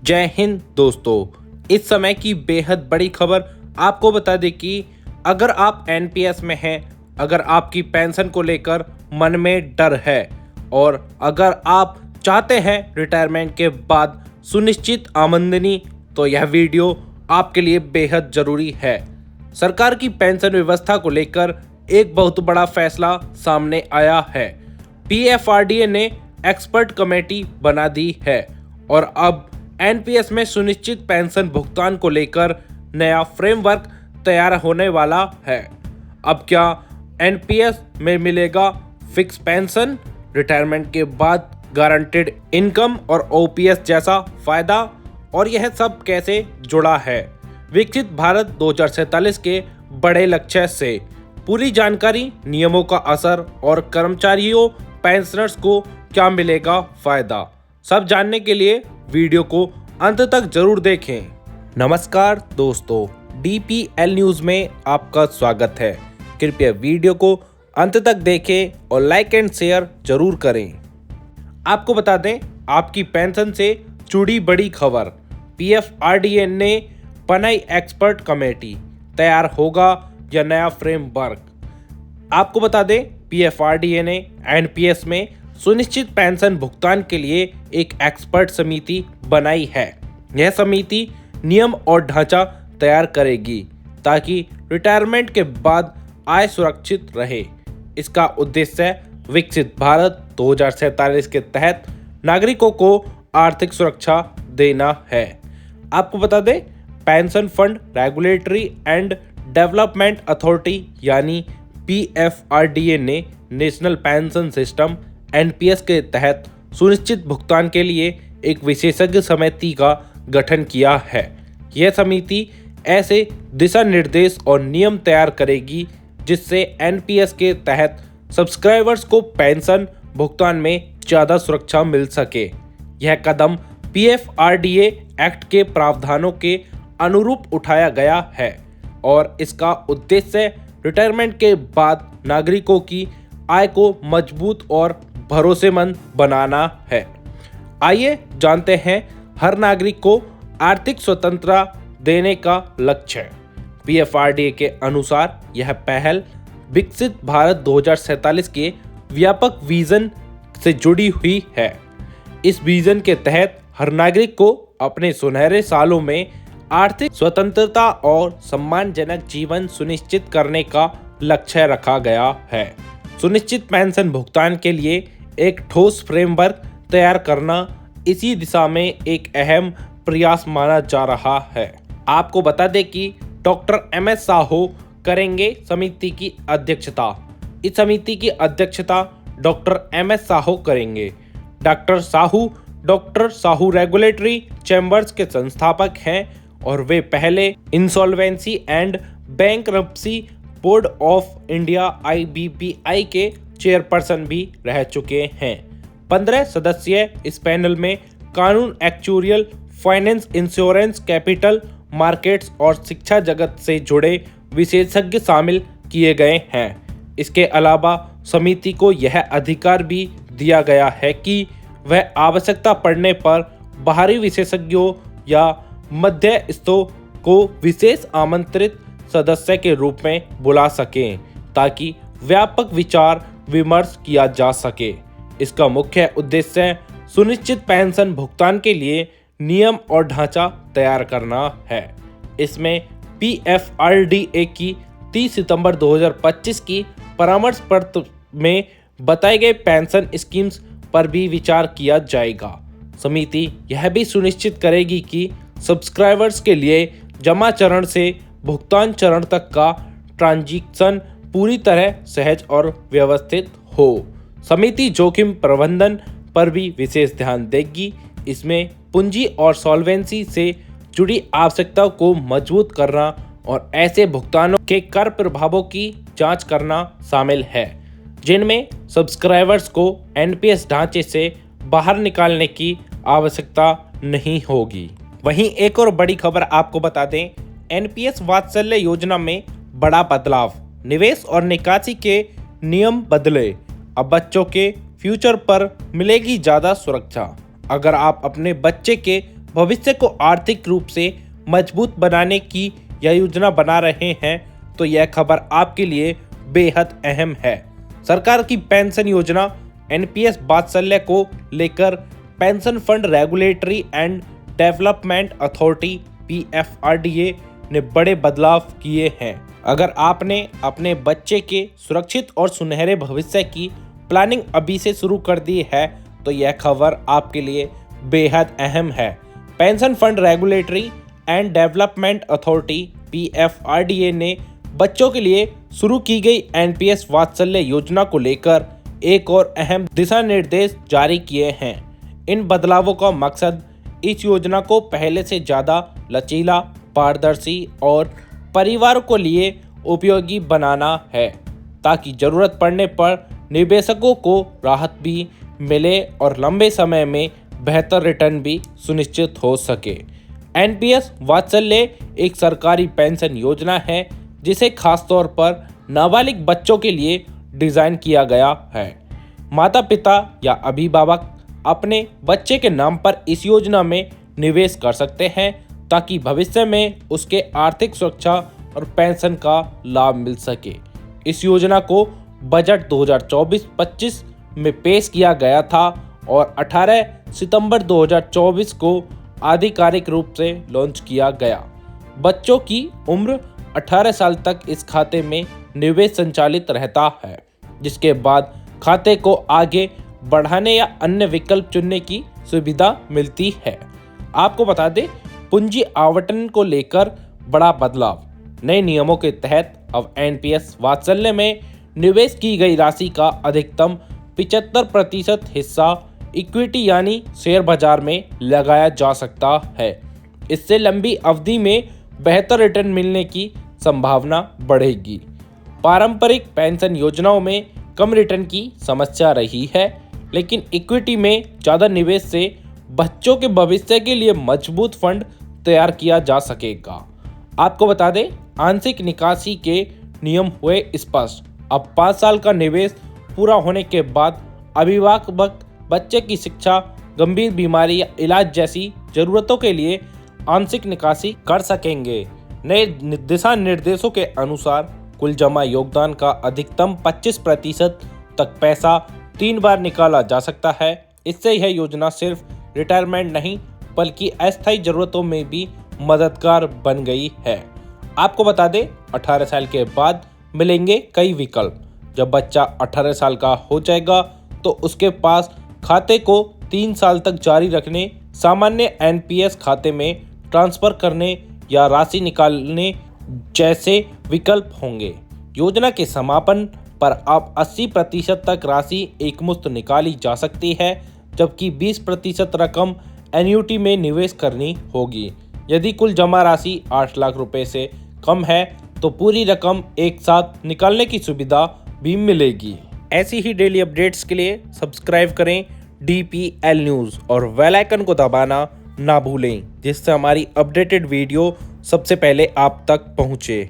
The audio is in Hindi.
जय हिंद दोस्तों। इस समय की बेहद बड़ी खबर आपको बता दें कि अगर आप एनपीएस में हैं, अगर आपकी पेंशन को लेकर मन में डर है और अगर आप चाहते हैं रिटायरमेंट के बाद सुनिश्चित आमदनी, तो यह वीडियो आपके लिए बेहद ज़रूरी है। सरकार की पेंशन व्यवस्था को लेकर एक बहुत बड़ा फैसला सामने आया है। पीएफआरडीए ने एक्सपर्ट कमेटी बना दी है और अब एनपीएस में सुनिश्चित पेंशन भुगतान को लेकर नया फ्रेमवर्क तैयार होने वाला है। अब क्या एनपीएस में मिलेगा फिक्स पेंशन, रिटायरमेंट के बाद गारंटेड इनकम और ओपीएस जैसा फायदा, और यह सब कैसे जुड़ा है विकसित भारत 2047 के बड़े लक्ष्य से। पूरी जानकारी, नियमों का असर और कर्मचारियों पेंशनर्स को क्या मिलेगा फायदा, सब जानने के लिए वीडियो को अंत तक जरूर देखें। नमस्कार दोस्तों, डीपीएल न्यूज में आपका स्वागत है। कृपया वीडियो को अंत तक देखें और लाइक एंड शेयर जरूर करें। आपको बता दें, आपकी पेंशन से जुड़ी बड़ी खबर। पीएफआरडीए ने बनाई एक्सपर्ट कमेटी, तैयार होगा या नया फ्रेमवर्क। आपको बता दें, पीएफआरडीए ने एनपीएस में सुनिश्चित पेंशन भुगतान के लिए एक एक्सपर्ट समिति बनाई है। यह समिति नियम और ढांचा तैयार करेगी ताकि रिटायरमेंट के बाद आय सुरक्षित रहे। इसका उद्देश्य विकसित भारत 2047 के तहत नागरिकों को आर्थिक सुरक्षा देना है। आपको बता दें, pension fund regulatory and development authority यानी पीएफआरडीए ने नेशनल पेंशन सिस्टम एनपीएस के तहत सुनिश्चित भुगतान के लिए एक विशेषज्ञ समिति का गठन किया है। यह समिति ऐसे दिशा निर्देश और नियम तैयार करेगी जिससे एनपीएस के तहत सब्सक्राइबर्स को पेंशन भुगतान में ज़्यादा सुरक्षा मिल सके। यह कदम पीएफआरडीए एक्ट के प्रावधानों के अनुरूप उठाया गया है और इसका उद्देश्य रिटायरमेंट के बाद नागरिकों की आय को मजबूत और भरोसेमंद बनाना है। आइए जानते हैं हर नागरिक को आर्थिक स्वतंत्रता देने का लक्ष्य। पीएफआरडीए के अनुसार यह पहल विकसित भारत 2047 के व्यापक विजन से जुड़ी हुई है। इस विजन के तहत हर नागरिक को अपने सुनहरे सालों में आर्थिक स्वतंत्रता और सम्मानजनक जीवन सुनिश्चित करने का लक्ष्य रखा गया है। सुनिश्चित पेंशन भुगतान के लिए एक ठोस फ्रेमवर्क तैयार करना इसी दिशा में एक अहम प्रयास माना जा रहा है। आपको बता दें कि डॉक्टर एमएस साहू करेंगे समिति की अध्यक्षता। इस समिति की अध्यक्षता डॉक्टर एमएस साहू करेंगे। डॉक्टर साहू रेगुलेटरी चैम्बर्स के संस्थापक हैं और वे पहले insolvency and bankruptcy board of India IBPI के चेयरपर्सन भी रह चुके हैं। 15 सदस्यीय इस पैनल में कानून, actuarial, finance, insurance, capital markets और शिक्षा जगत से जुड़े विशेषज्ञ शामिल किए गए हैं। इसके अलावा समिति को यह अधिकार भी दिया गया है कि वह आवश्यकता पड़ने पर बाहरी विशेषज्ञों या मध्यस्थों को विशेष आमंत्रित सदस्य के रूप में बुला सकें ताकि व्यापक विचार विमर्श किया जा सके। इसका मुख्य उद्देश्य सुनिश्चित पेंशन भुगतान के लिए नियम और ढांचा तैयार करना है। इसमें पीएफआरडीए की 30 सितंबर 2025 की परामर्श पत्र में बताए गए पेंशन स्कीम्स पर भी विचार किया जाएगा। समिति यह भी सुनिश्चित करेगी कि सब्सक्राइबर्स के लिए जमा चरण से भुगतान चरण तक का ट्रांजिशन पूरी तरह सहज और व्यवस्थित हो। समिति जोखिम प्रबंधन पर भी विशेष ध्यान देगी। इसमें पूंजी और सॉल्वेंसी से जुड़ी आवश्यकताओं को मजबूत करना और ऐसे भुगतानों के कर प्रभावों की जांच करना शामिल है जिनमें सब्सक्राइबर्स को एनपीएस ढांचे से बाहर निकालने की आवश्यकता नहीं होगी। वहीं एक और बड़ी खबर आपको बता दें, एनपीएस वात्सल्य योजना में बड़ा बदलाव। निवेश और निकासी के नियम बदले। अब बच्चों के फ्यूचर पर मिलेगी ज़्यादा सुरक्षा। अगर आप अपने बच्चे के भविष्य को आर्थिक रूप से मजबूत बनाने की यह योजना बना रहे हैं तो यह खबर आपके लिए बेहद अहम है। सरकार की पेंशन योजना एनपीएस वात्सल्य को लेकर pension fund regulatory and development authority PFRDA ने बड़े बदलाव किए हैं। अगर आपने अपने बच्चे के सुरक्षित और सुनहरे भविष्य की प्लानिंग अभी से शुरू कर दी है तो यह खबर आपके लिए बेहद अहम है। Pension fund regulatory and development authority PFRDA ने बच्चों के लिए शुरू की गई एनपीएस वात्सल्य योजना को लेकर एक और अहम दिशा निर्देश जारी किए हैं। इन बदलावों का मकसद इस योजना को पहले से ज़्यादा लचीला, पारदर्शी और परिवार को लिए उपयोगी बनाना है ताकि ज़रूरत पड़ने पर निवेशकों को राहत भी मिले और लंबे समय में बेहतर रिटर्न भी सुनिश्चित हो सके। एनपीएस वात्सल्य एक सरकारी पेंशन योजना है जिसे खासतौर पर नाबालिग बच्चों के लिए डिज़ाइन किया गया है। माता पिता या अभिभावक अपने बच्चे के नाम पर इस योजना में निवेश कर सकते हैं ताकि भविष्य में उसके आर्थिक सुरक्षा और पेंशन का लाभ मिल सके। इस योजना को बजट 2024-25 में पेश किया गया था और 18 सितंबर 2024 को आधिकारिक रूप से लॉन्च किया गया। बच्चों की उम्र 18 साल तक इस खाते में निवेश संचालित रहता है, जिसके बाद खाते को आगे बढ़ाने या अन्य विकल्प चुनने की सुविधा मिलती है। आपको बता दें, पूंजी आवंटन को लेकर बड़ा बदलाव। नए नियमों के तहत अब एनपीएस वात्सल्य में निवेश की गई राशि का अधिकतम 75% हिस्सा इक्विटी यानी शेयर बाजार में लगाया जा सकता है। इससे लंबी अवधि में बेहतर रिटर्न मिलने की संभावना बढ़ेगी। पारंपरिक पेंशन योजनाओं में कम रिटर्न की समस्या रही है, लेकिन इक्विटी में ज़्यादा निवेश से बच्चों के भविष्य के लिए मजबूत फंड तैयार किया जा सकेगा। आपको बता दें, आंशिक निकासी के नियम हुए स्पष्ट। अब 5 साल का निवेश पूरा होने के बाद अभिभावक बच्चे की शिक्षा, गंभीर बीमारी या इलाज जैसी जरूरतों के लिए आंशिक निकासी कर सकेंगे। नए दिशा निर्देशों के अनुसार कुल जमा योगदान का अधिकतम 25% तक पैसा 3 बार निकाला जा सकता है। इससे यह योजना सिर्फ रिटायरमेंट नहीं बल्कि अस्थायी जरूरतों में भी मददगार बन गई है। आपको बता दें, 18 साल के बाद मिलेंगे कई विकल्प। जब बच्चा 18 साल का हो जाएगा तो उसके पास खाते को 3 साल तक जारी रखने, सामान्य एनपीएस खाते में ट्रांसफर करने या राशि निकालने जैसे विकल्प होंगे। योजना के समापन पर अब 80% तक राशि एकमुश्त निकाली जा सकती है, जबकि 20% रकम एन्युटी में निवेश करनी होगी। यदि कुल जमा राशि 8 लाख रुपए से कम है तो पूरी रकम एक साथ निकालने की सुविधा भी मिलेगी। ऐसी ही डेली अपडेट्स के लिए सब्सक्राइब करें DPL न्यूज़ और बेल आइकन को दबाना ना भूलें, जिससे हमारी अपडेटेड वीडियो सबसे पहले आप तक पहुँचे।